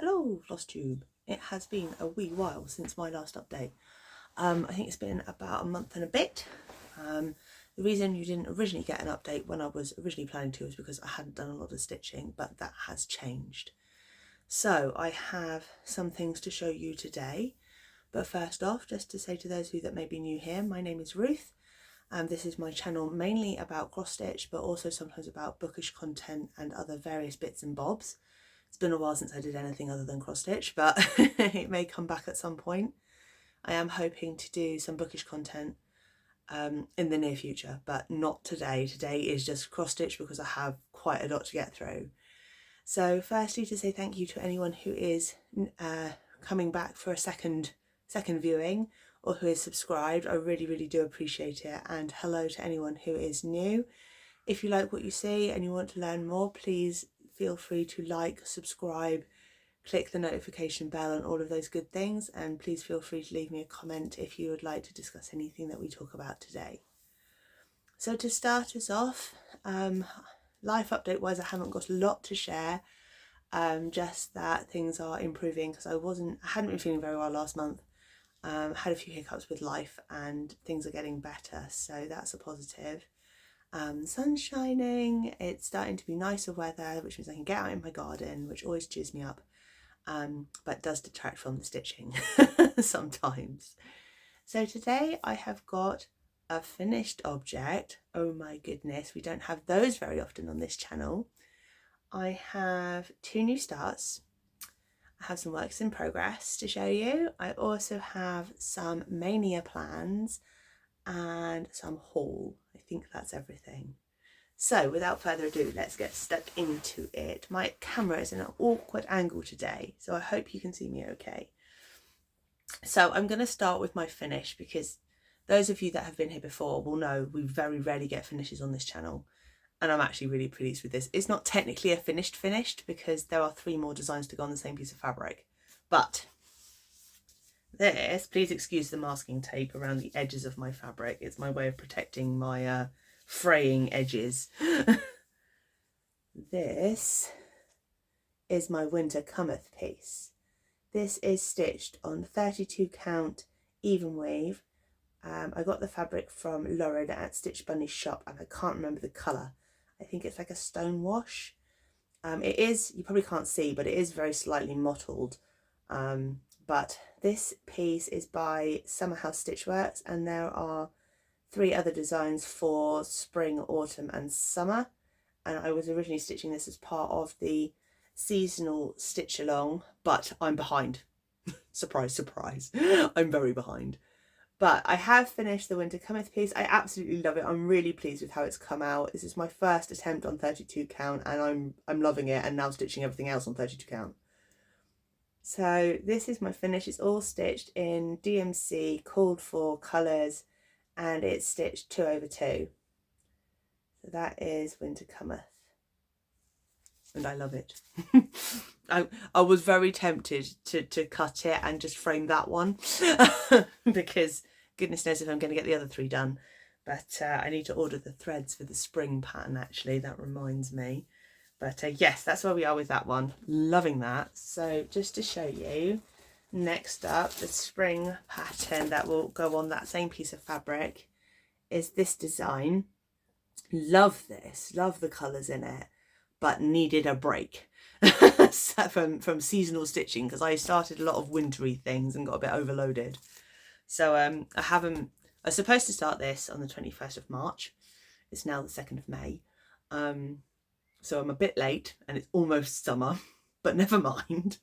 Hello Flosstube. It has been a wee while since my last update. I think it's been about a month and a bit. The reason you didn't originally get an update when I was originally planning to was because I hadn't done a lot of stitching, but that has changed. So I have some things to show you today. But first off, just to say to those of you that may be new here, my name is Ruth. This is my channel mainly about cross stitch, but also sometimes about bookish content and other various bits and bobs. It's been a while since I did anything other than cross stitch, but it may come back at some point. I am hoping to do some bookish content in the near future, but not today. Today is just cross stitch because I have quite a lot to get through. So firstly, to say thank you to anyone who is coming back for a second viewing or who is subscribed. I really do appreciate it, and hello to anyone who is new. If you like what you see and you want to learn more, please feel free to like, subscribe, click the notification bell and all of those good things, and please feel free to leave me a comment if you would like to discuss anything that we talk about today. So to start us off, life update wise, I haven't got a lot to share, just that things are improving because I hadn't been feeling very well last month. Had a few hiccups with life and things are getting better, so that's a positive. Sun's shining, it's starting to be nicer weather, which means I can get out in my garden, which always cheers me up, but does detract from the stitching sometimes. So today I have got a finished object. Oh my goodness, we don't have those very often on this channel. I have 2 new starts. I have some works in progress to show you. I also have some mania plans and some haul. I think that's everything. So without further ado, let's get stuck into it. My camera is in an awkward angle today, so I hope you can see me okay. So I'm going to start with my finish, because those of you that have been here before will know we very rarely get finishes on this channel, and I'm actually really pleased with this. It's not technically a finished because there are 3 more designs to go on the same piece of fabric, but this, please excuse the masking tape around the edges of my fabric. It's my way of protecting my fraying edges. This is my winter Cometh piece. This is stitched on 32 count even weave. I got the fabric from Lauren at Stitch Bunny's shop, and I can't remember the colour. I think it's like a stone wash. It is, you probably can't see, but it is very slightly mottled. But this piece is by Summerhouse Stitchworks, and there are 3 other designs for spring, autumn and summer. And I was originally stitching this as part of the seasonal stitch along, but I'm behind. Surprise, surprise. I'm very behind. But I have finished the winter Cometh piece. I absolutely love it. I'm really pleased with how it's come out. This is my first attempt on 32 count, and I'm loving it, and now stitching everything else on 32 count. So this is my finish. It's all stitched in DMC called for colours, and it's stitched 2/2. So that is winter Cometh, and I love it. I was very tempted to cut it and just frame that one because goodness knows if I'm going to get the other 3 done. But I need to order the threads for the spring pattern, actually. That reminds me. But yes, that's where we are with that one. Loving that. So just to show you, next up, the spring pattern that will go on that same piece of fabric is this design. Love this. Love the colours in it, but needed a break from seasonal stitching, because I started a lot of wintry things and got a bit overloaded. So I was supposed to start this on the 21st of March. It's now the 2nd of May. So I'm a bit late and it's almost summer, but never mind.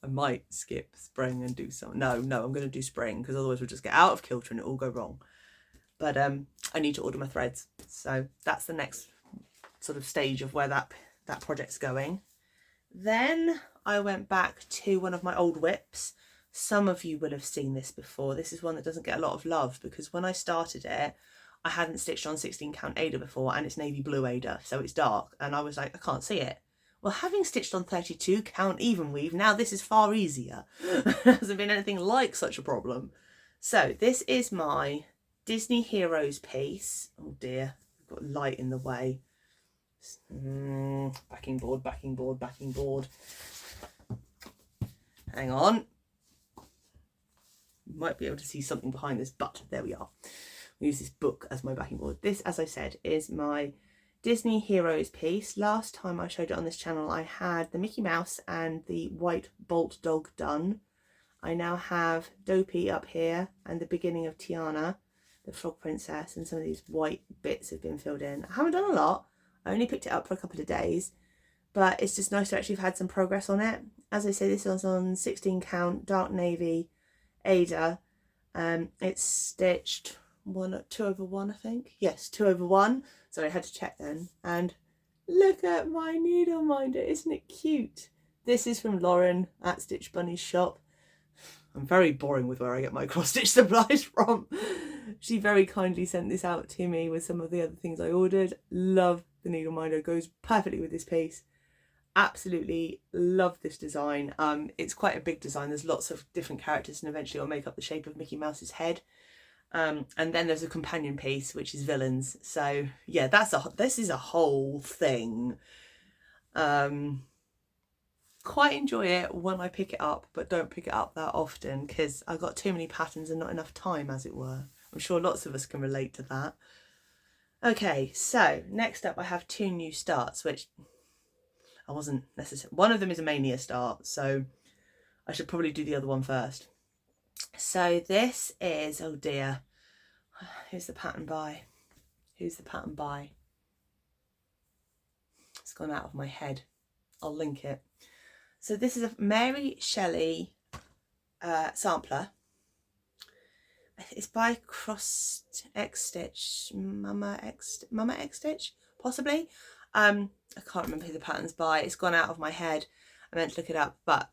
I might skip spring and do some. No, I'm going to do spring, because otherwise we'll just get out of kilter and it'll all go wrong. But I need to order my threads. So that's the next sort of stage of where that project's going. Then I went back to one of my old whips. Some of you will have seen this before. This is one that doesn't get a lot of love, because when I started it, I hadn't stitched on 16 count Ada before, and it's navy blue Ada, so it's dark, and I was like, I can't see it. Well, having stitched on 32 count even weave, now this is far easier. There hasn't been anything like such a problem. So this is my Disney Heroes piece. Oh dear, I've got light in the way. Backing board. hang on. You might be able to see something behind this, but there we are. I'll use this book as my backing board. This, as I said, is my Disney Heroes piece. Last time I showed it on this channel, I had the Mickey Mouse and the white bolt dog done. I now have Dopey up here and the beginning of Tiana, the frog princess, and some of these white bits have been filled in. I haven't done a lot. I only picked it up for a couple of days, but it's just nice to actually have had some progress on it. As I say, this one's on 16 count, dark navy, Ada. It's stitched 2/1, I think. Yes, 2/1. So I had to check then. And look at my needle minder, isn't it cute? This is from Lauren at Stitch Bunny's shop. I'm very boring with where I get my cross stitch supplies from. She very kindly sent this out to me with some of the other things I ordered. Love the needle minder, goes perfectly with this piece. Absolutely love this design. It's quite a big design. There's lots of different characters and eventually it'll make up the shape of Mickey Mouse's head. And then there's a companion piece which is villains. So yeah, this is a whole thing. Quite enjoy it when I pick it up, but don't pick it up that often because I've got too many patterns and not enough time, as it were. I'm sure lots of us can relate to that. Okay, so next up I have 2 new starts, which I wasn't necessarily... One of them is a Mania start, so I should probably do the other one first. So this is, oh dear, who's the pattern by? Who's the pattern by? It's gone out of my head. I'll link it. So this is a Mary Shelley sampler. It's by Cross X Stitch, Mama X Stitch, possibly. I can't remember who the pattern's by. It's gone out of my head. I meant to look it up, but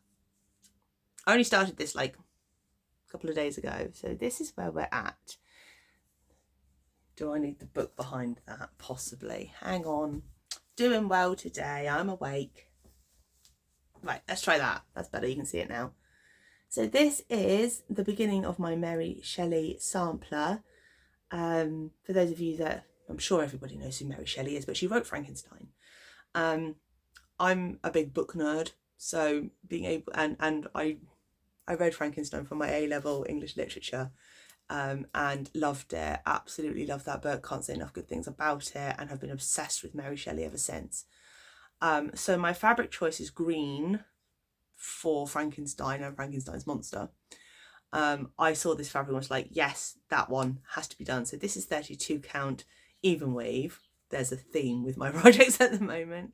I only started this like a couple of days ago. So this is where we're at. Do I need the book behind that? Possibly. Hang on. Doing well today. I'm awake. Right, let's try that. That's better. You can see it now. So this is the beginning of my Mary Shelley sampler. For those of you that, I'm sure everybody knows who Mary Shelley is, but she wrote Frankenstein. I'm a big book nerd, so being able, and I read Frankenstein for my A-level English literature, and loved it. Absolutely loved that book. Can't say enough good things about it, and have been obsessed with Mary Shelley ever since. So my fabric choice is green for Frankenstein and Frankenstein's monster. I saw this fabric and was like, yes, that one has to be done. So this is 32 count even weave. There's a theme with my projects at the moment.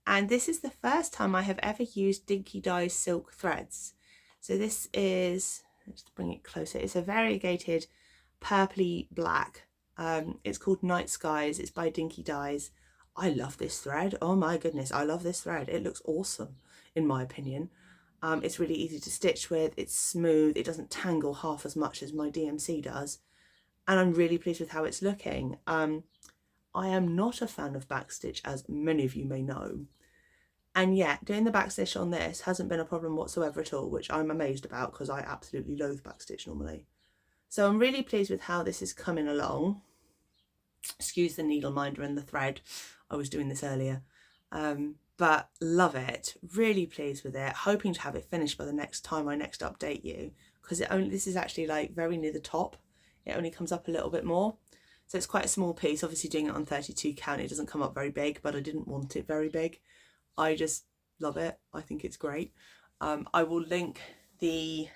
And this is the first time I have ever used Dinky Dye silk threads. So this is, let's bring it closer. It's a variegated purpley black. It's called Night Skies. It's by Dinky Dyes. I love this thread. Oh my goodness, I love this thread. It looks awesome, in my opinion. It's really easy to stitch with. It's smooth. It doesn't tangle half as much as my DMC does. And I'm really pleased with how it's looking. I am not a fan of backstitch, as many of you may know. And yet, doing the backstitch on this hasn't been a problem whatsoever at all, which I'm amazed about because I absolutely loathe backstitch normally. So I'm really pleased with how this is coming along. Excuse the needle minder and the thread. I was doing this earlier. But love it. Really pleased with it. Hoping to have it finished by the next time I next update you. Because this is actually like very near the top. It only comes up a little bit more. So it's quite a small piece. Obviously doing it on 32 count, it doesn't come up very big, but I didn't want it very big. I just love it. I think it's great. I will link the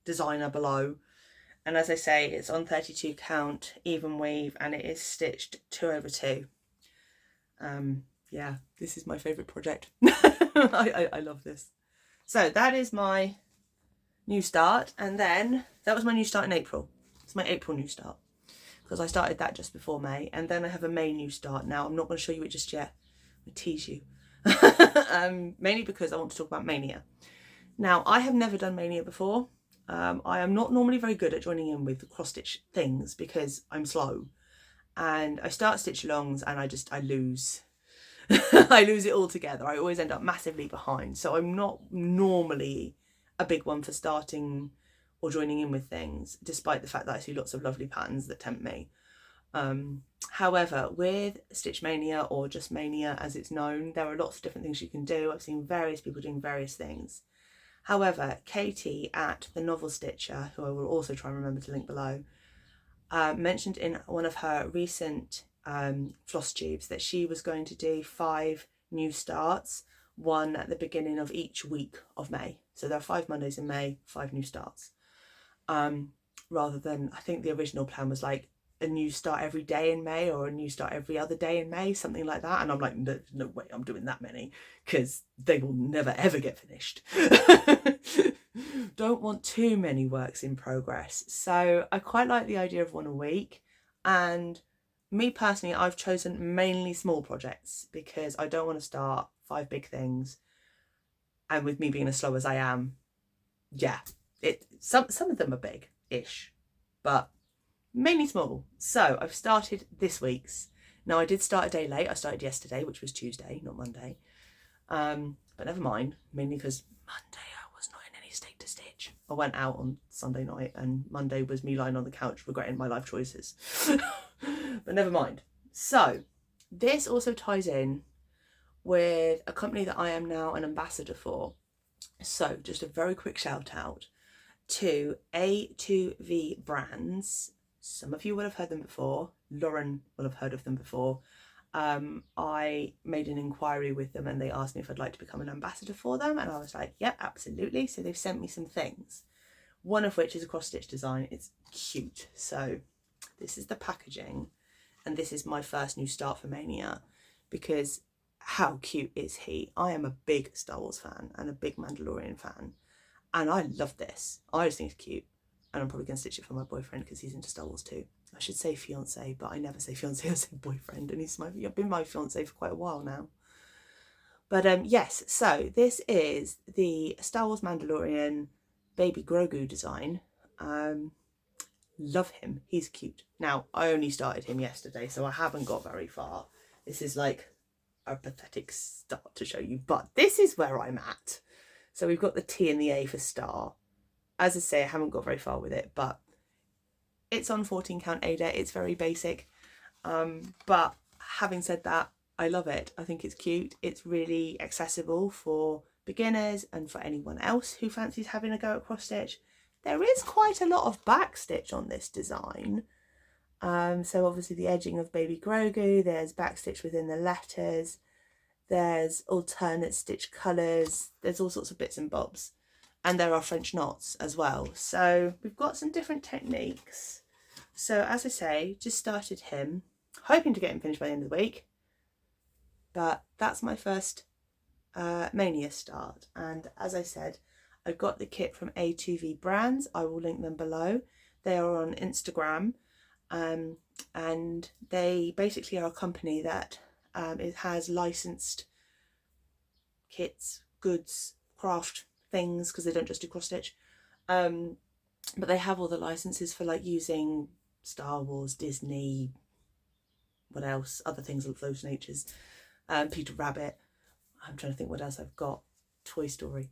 designer below. And as I say, it's on 32 count, even weave, and it is stitched 2/2. Yeah, this is my favourite project. I love this. So that is my new start. And then that was my new start in April. It's my April new start, because I started that just before May. And then I have a May new start. Now, I'm not going to show you it just yet. I'm going to tease you. Mainly because I want to talk about Mania. Now, I have never done Mania before. I am not normally very good at joining in with cross stitch things because I'm slow. And I start stitch alongs and I lose. I lose it altogether. I always end up massively behind. So I'm not normally a big one for starting or joining in with things, despite the fact that I see lots of lovely patterns that tempt me. However, with Stitch Mania, or just Mania as it's known, there are lots of different things you can do. I've seen various people doing various things. However, Katie at the Novel Stitcher, who I will also try and remember to link below, mentioned in one of her recent Flosstubes that she was going to do 5 new starts, one at the beginning of each week of May. So there are 5 Mondays in May, 5 new starts. Rather than, I think the original plan was like a new start every day in May or a new start every other day in May, something like that. And I'm like, no way I'm doing that many, because they will never ever get finished. Don't want too many works in progress. So I quite like the idea of one a week. And me personally, I've chosen mainly small projects because I don't want to start 5 big things. And with me being as slow as I am, yeah, some of them are big-ish, but mainly small. So I've started this week's. Now I did start a day late. I started yesterday, which was Tuesday, not Monday. But never mind, mainly because Monday I was not in any state to stitch. I went out on Sunday night and Monday was me lying on the couch regretting my life choices. But never mind. So this also ties in with a company that I am now an ambassador for. So just a very quick shout out to A2V Brands. Some of you will have heard them before. Lauren will have heard of them before. I made an inquiry with them and they asked me if I'd like to become an ambassador for them, and I was like, yep, absolutely. So they've sent me some things, one of which is a cross-stitch design. It's cute. So this is the packaging, and this is my first new start for Mania, because how cute is he? I am a big Star Wars fan and a big Mandalorian fan, and I love this. I just think it's cute, and I'm probably going to stitch it for my boyfriend because he's into Star Wars too. I should say fiance, but I never say fiance, I say boyfriend, and he's been my fiance for quite a while now. But yes, so this is the Star Wars Mandalorian Baby Grogu design. Love him, he's cute. Now, I only started him yesterday, so I haven't got very far. This is like a pathetic start to show you, but this is where I'm at. So we've got the T and the A for star. As I say, I haven't got very far with it, but it's on 14 count Ada. It's very basic. But having said that, I love it. I think it's cute. It's really accessible for beginners and for anyone else who fancies having a go at cross stitch. There is quite a lot of back stitch on this design. So obviously the edging of Baby Grogu, there's back stitch within the letters, there's alternate stitch colours, there's all sorts of bits and bobs. And there are French knots as well. So we've got some different techniques. So as I say, just started him, hoping to get him finished by the end of the week. But that's my first Mania start. And as I said, I got the kit from A2V Brands. I will link them below. They are on Instagram. And they basically are a company that it has licensed kits, goods, craft things, because they don't just do cross stitch, but they have all the licenses for like using Star Wars, Disney, what else, other things of those natures, Peter Rabbit. I'm trying to think what else I've got. Toy Story.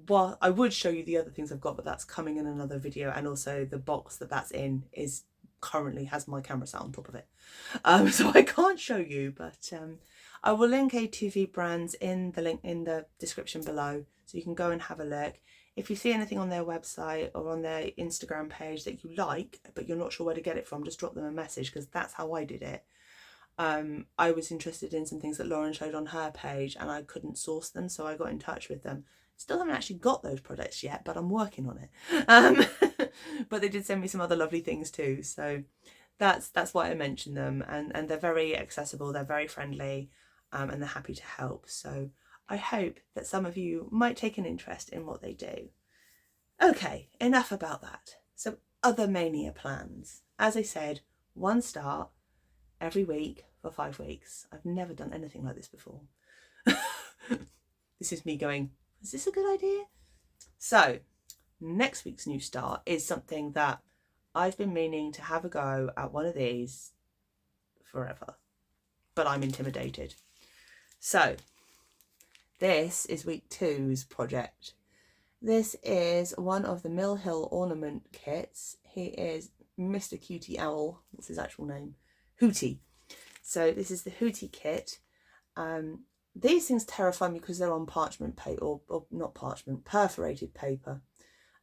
Well, I would show you the other things I've got, but that's coming in another video, and also the box that's in is currently has my camera sat on top of it, so I can't show you, but I will link A2V Brands in the link in the description below, so you can go and have a look. If you see anything on their website or on their Instagram page that you like, but you're not sure where to get it from, just drop them a message, because that's how I did it. I was interested in some things that Lauren showed on her page and I couldn't source them, so I got in touch with them. Still haven't actually got those products yet, but I'm working on it. But they did send me some other lovely things too, so that's why I mentioned them, and they're very accessible, they're very friendly, and they're happy to help. So I hope that some of you might take an interest in what they do. Okay, enough about that. So other Mania plans. As I said, one start every week for 5 weeks. I've never done anything like this before. This is me going, is this a good idea? So next week's new start is something that I've been meaning to have a go at one of these forever, but I'm intimidated. So this is week 2's project. This is one of the Mill Hill ornament kits. He is Mr. Cutie Owl. What's his actual name? Hooty. So this is the Hooty kit. These things terrify me because they're on parchment paper, or not parchment, perforated paper.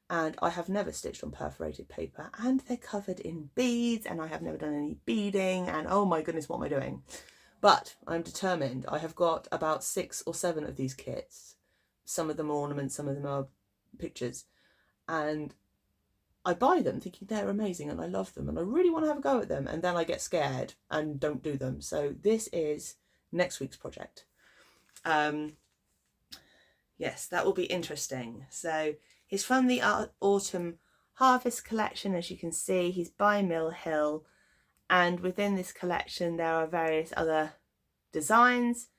And I have never stitched on perforated paper, and they're covered in beads, and I have never done any beading, and oh my goodness, what am I doing? But I'm determined. I have got about 6 or 7 of these kits. Some of them are ornaments, some of them are pictures. And I buy them thinking they're amazing and I love them and I really want to have a go at them, and then I get scared and don't do them. So this is next week's project. Yes, that will be interesting. So he's from the Autumn Harvest collection, as you can see. He's by Mill Hill, and within this collection there are various other designs.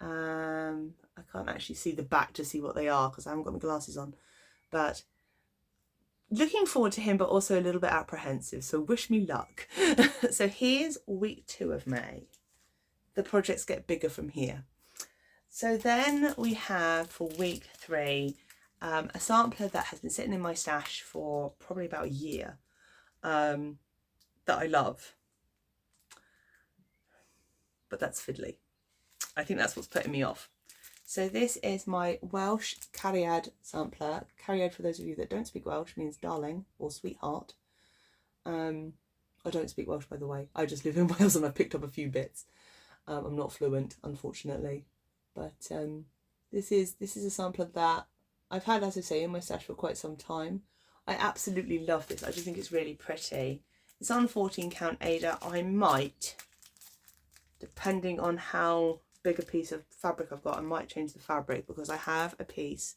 I can't actually see the back to see what they are because I haven't got my glasses on, but looking forward to him, but also a little bit apprehensive, so wish me luck. So here's week 2 of May. The projects get bigger from here. So then we have for week 3 a sampler that has been sitting in my stash for probably about a year, that I love, but that's fiddly. I think that's what's putting me off. So this is my Welsh Cariad sampler. Cariad, for those of you that don't speak Welsh, means darling or sweetheart. I don't speak Welsh, by the way. I just live in Wales and I've picked up a few bits. I'm not fluent, unfortunately. But this is a sampler that I've had, as I say, in my stash for quite some time. I absolutely love this. I just think it's really pretty. It's on 14 count Ada. I might, depending on how big a piece of fabric I've got, I might change the fabric, because I have a piece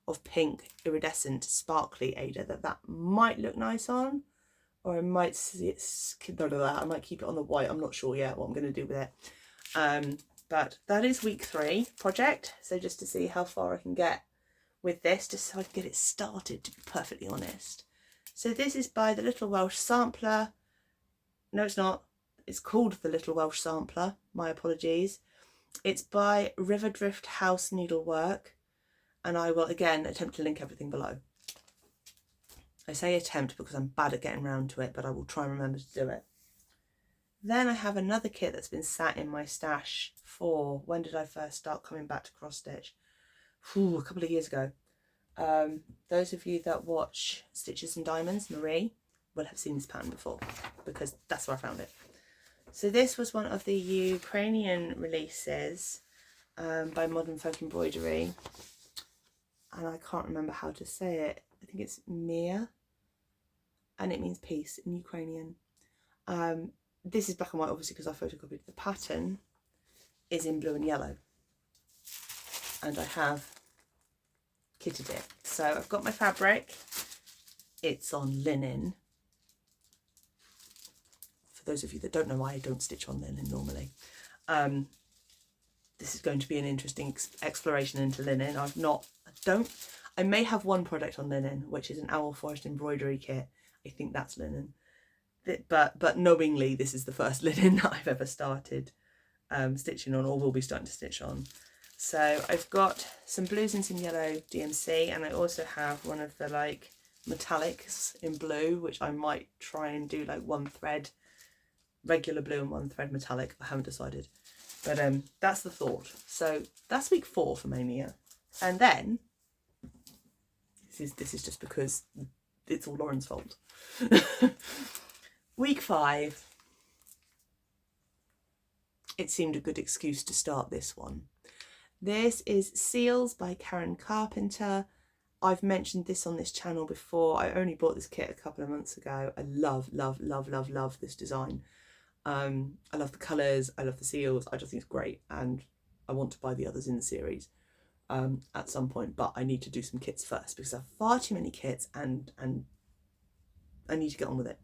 of pink iridescent sparkly Ada that might look nice on, or I might see it, I might keep it on the white. I'm not sure yet what I'm going to do with it. But that is week 3 project. So just to see how far I can get with this, just so I can get it started, to be perfectly honest. So this is by the Little Welsh Sampler. No, it's not. It's called the Little Welsh Sampler. My apologies. It's by Riverdrift House Needlework, and I will again attempt to link everything below. I say attempt because I'm bad at getting around to it, but I will try and remember to do it. Then I have another kit that's been sat in my stash for, when did I first start coming back to cross stitch? A couple of years ago. Those of you that watch Stitches and Diamonds, Marie, will have seen this pattern before, because that's where I found it. So this was one of the Ukrainian releases by Modern Folk Embroidery, and I can't remember how to say it. I think it's Mia, and it means peace in Ukrainian. This is black and white, obviously, because I photocopied. The pattern is in blue and yellow, and I have kitted it. So I've got my fabric. It's on linen. For those of you that don't know why I don't stitch on linen normally, this is going to be an interesting exploration into linen. I may have one product on linen, which is an Owl Forest embroidery kit. I think that's linen, but knowingly, this is the first linen that I've ever started stitching on, or will be starting to stitch on. So I've got some blues and some yellow DMC, and I also have one of the like metallics in blue, which I might try and do like one thread regular blue and one thread metallic. I haven't decided, but that's the thought. So that's week 4 for Mania, and then this is just because it's all Lauren's fault. Week 5, it seemed a good excuse to start this one. This is Seals by Karen Carpenter. I've mentioned this on this channel before. I only bought this kit a couple of months ago. I love, love, love, love, love this design. I love the colours, I love the seals, I just think it's great, and I want to buy the others in the series at some point, but I need to do some kits first because I have far too many kits and I need to get on with it.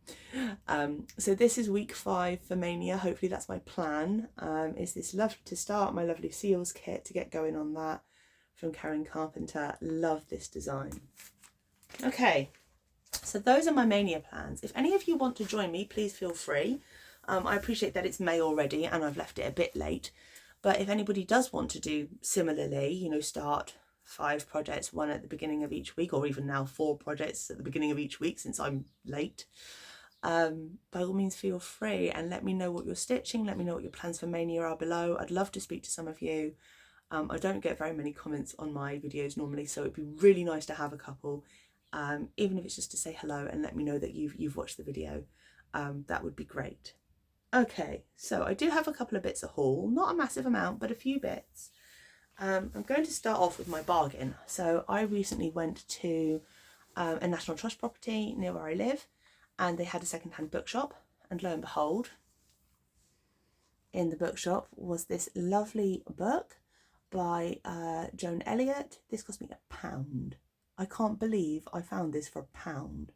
So this is week 5 for Mania. Hopefully that's my plan, is this lovely to start my lovely seals kit, to get going on that, from Karen Carpenter. Love this design. Okay, so those are my Mania plans. If any of you want to join me, please feel free. I appreciate that it's May already and I've left it a bit late, but if anybody does want to do similarly, you know, start 5 projects, 1 at the beginning of each week, or even now 4 projects at the beginning of each week since I'm late, by all means feel free, and let me know what you're stitching, let me know what your plans for Mania are below. I'd love to speak to some of you. I don't get very many comments on my videos normally, so it'd be really nice to have a couple, even if it's just to say hello and let me know that you've watched the video. That would be great. Okay, so I do have a couple of bits of haul, not a massive amount, but a few bits. I'm going to start off with my bargain. So I recently went to a National Trust property near where I live, and they had a second-hand bookshop, and lo and behold, in the bookshop was this lovely book by Joan Elliott. This cost me £1. I can't believe I found this for £1.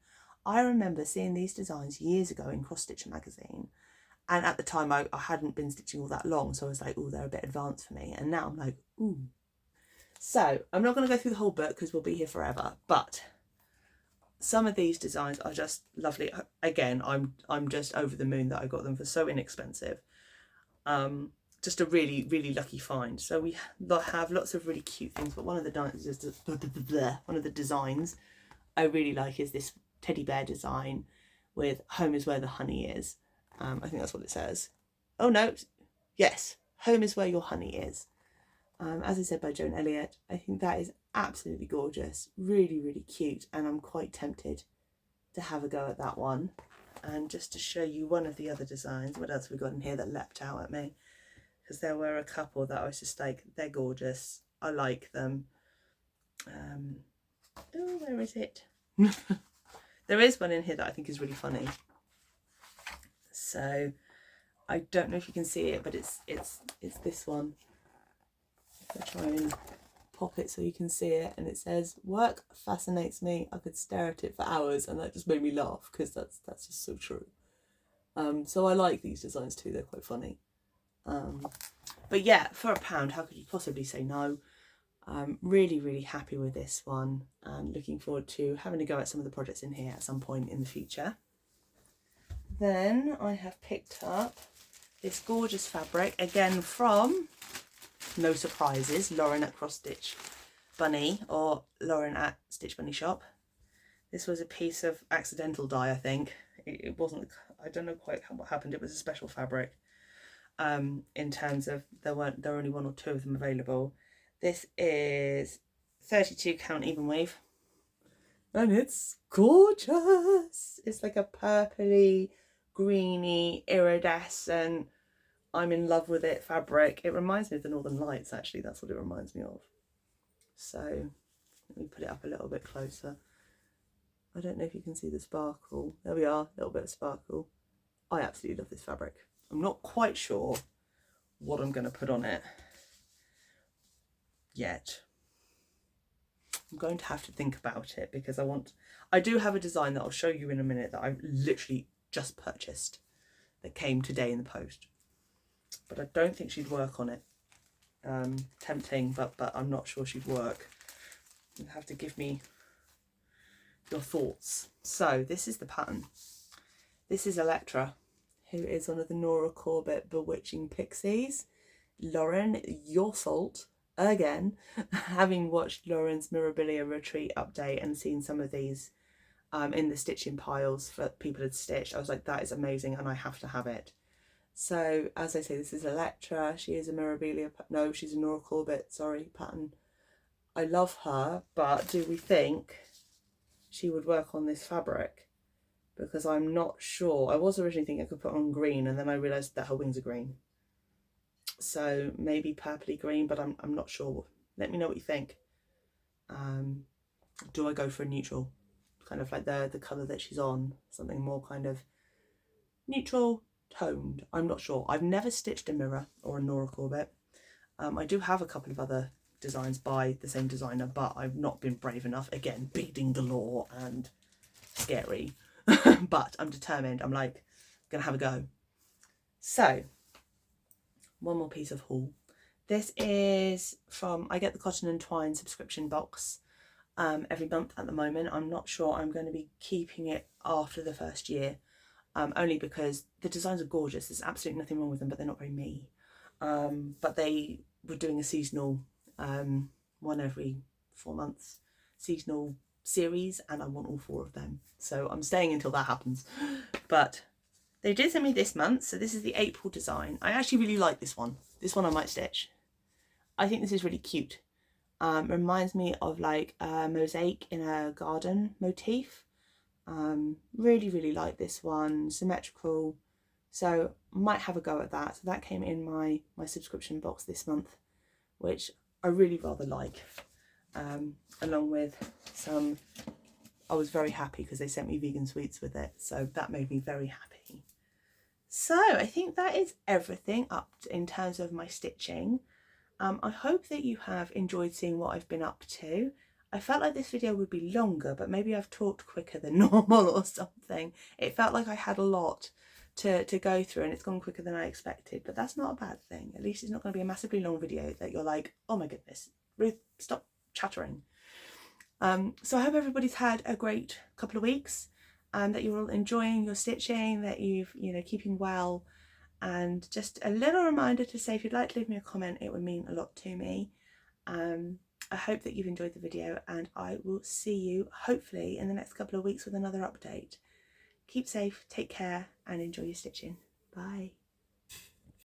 I remember seeing these designs years ago in Stitche magazine, and at the time I hadn't been stitching all that long, so I was like, oh, they're a bit advanced for me, and now I'm like, ooh. So I'm not going to go through the whole book because we'll be here forever, but some of these designs are just lovely. Again, I'm just over the moon that I got them for so inexpensive. Just a really, really lucky find. So we have lots of really cute things, but one of the designs I really like is this teddy bear design with "Home is where the honey is." I think that's what it says. Oh no, yes, "Home is where your honey is." As I said, by Joan Elliott. I think that is absolutely gorgeous, really, really cute, and I'm quite tempted to have a go at that one. And just to show you one of the other designs, what else have we got in here that leapt out at me? Because there were a couple that I was just like, they're gorgeous, I like them. Oh, where is it? There is one in here that I think is really funny. So I don't know if you can see it, but it's this one. I'll try and pop it so you can see it, and it says, "Work fascinates me. I could stare at it for hours," and that just made me laugh because that's just so true. So I like these designs too. They're quite funny. But yeah, for £1, how could you possibly say no? Really, really happy with this one, and looking forward to having a go at some of the projects in here at some point in the future. Then I have picked up this gorgeous fabric, again from, no surprises, Lauren at Cross Stitch Bunny, or Lauren at Stitch Bunny Shop. This was a piece of accidental dye, I think. It wasn't, I don't know quite what happened. It was a special fabric. In terms of there were only 1 or 2 of them available. This is 32 count even weave, and it's gorgeous. It's like a purpley, greeny, iridescent, I'm in love with it fabric. It reminds me of the Northern Lights, actually. That's what it reminds me of. So let me put it up a little bit closer. I don't know if you can see the sparkle. There we are, a little bit of sparkle. I absolutely love this fabric. I'm not quite sure what I'm going to put on it yet. I'm going to have to think about it because I do have a design that I'll show you in a minute that I've literally just purchased that came today in the post. But I don't think she'd work on it. Tempting, but I'm not sure she'd work. You'll have to give me your thoughts. So this is the pattern. This is Electra, who is one of the Nora Corbett bewitching pixies. Lauren, your fault again. Having watched Lauren's Mirabilia Retreat update and seen some of these in the stitching piles for people had stitched, I was like, that is amazing and I have to have it. So as I say, this is Electra. She is a Mirabilia, no, she's a Nora Corbett, sorry, pattern. I love her, but do we think she would work on this fabric? Because I'm not sure. I was originally thinking I could put on green, and then I realised that her wings are green. So maybe purpley green, but I'm not sure. Let me know what you think. Do I go for a neutral? Kind of like the colour that she's on, something more kind of neutral toned. I'm not sure. I've never stitched a mirror or a Nora Corbett. I do have a couple of other designs by the same designer, but I've not been brave enough. Again, beading galore and scary. But I'm determined. I'm like, gonna have a go. So, one more piece of haul. This is from, I get the Cotton and Twine subscription box every month at the moment. I'm not sure I'm going to be keeping it after the first year, only because the designs are gorgeous. There's absolutely nothing wrong with them, but they're not very me. But they were doing a seasonal, one every 4 months, seasonal series, and I want all 4 of them. So I'm staying until that happens. But they did send me this month, so this is the April design. I actually really like this one. This one I might stitch. I think this is really cute. Reminds me of like a mosaic in a garden motif. Really, really like this one, symmetrical. So might have a go at that. So that came in my subscription box this month, which I really rather like. Along with some, I was very happy because they sent me vegan sweets with it. So that made me very happy. So I think that is everything up in terms of my stitching. I hope that you have enjoyed seeing what I've been up to. I felt like this video would be longer, but maybe I've talked quicker than normal or something. It felt like I had a lot to go through and it's gone quicker than I expected, but that's not a bad thing. At least it's not going to be a massively long video that you're like, oh my goodness, Ruth, stop chattering. So I hope everybody's had a great couple of weeks and that you're all enjoying your stitching, that you've, keeping well. And just a little reminder to say, if you'd like to leave me a comment, it would mean a lot to me. I hope that you've enjoyed the video and I will see you hopefully in the next couple of weeks with another update. Keep safe, take care and enjoy your stitching. Bye.